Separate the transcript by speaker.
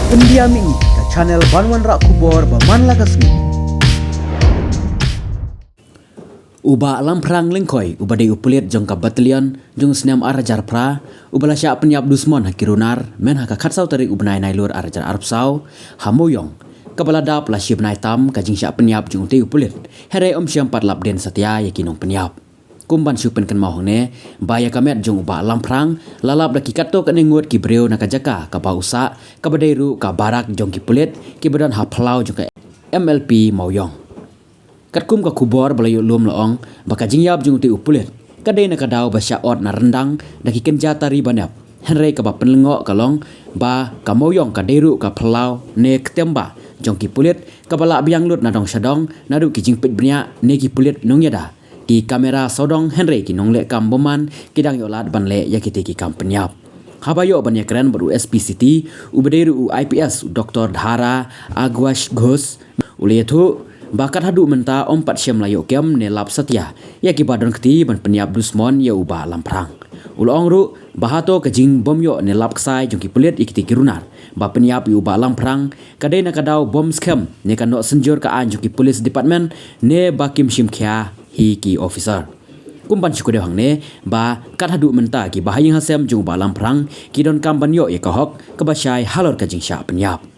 Speaker 1: Pendiam ini ke channel Banwan Rak Kubor Baman Lagasmi. Uba alam perang lengkoi ubadai upulit jong ka batalion jong senam arajar pra ubala sya penyap dusmon hakirunar men haka khatsau tarik ubnai nailur arajar arpsau hamoyong kabala dap la shibnai tam ka jing sya penyap jong te upulit here syam patlap den satya yakinong penyap kumban syupen kan mahong ne baya kamet jong uba alam perang lalap laki kato kan ngut ki breu nakajaka ka pausa ka badairu ka barak jong ki pulit ki badan haplau jong ka MLP Mauyong Katkum ka kubor balayo lum loong baka jingyab jung ti upulit kadai na kadaw ba sya ot na rendang daki kenjata ribanap henry ka ba penlengo kalong ba kamoyong ka deru ka plau ne ketemba jong ki pulit ka bala biang lut na dong sadong na du ki jingpit bnya ne ki pulit nong yada ki kamera sodong henry ki nong le kam boman kidang yolat ban le ya ki kam penyap Habayo banyak keren baru SPCT ubederu IPS Dr. Dhara Agwash Ghos uletu Bakat hadu menta ompat syam layo kem ne lap satya ya ki badon keti ban penyap dusmon ya uba lamprang ulong ru bahato ke jing bom yo ne lap ksai jong ki pulit ikiti kirunar ba penyap yu uba lamprang kadai na kadau bom scam ne kan no senjur ka an jong ki police department ne bakim shim kya hi ki officer kumpan syukur hang ne ba kat hadu menta ki bahayang hasem jong uba lamprang ki don kam ban yo ya ka hok ke basyai halor ka jing sya penyap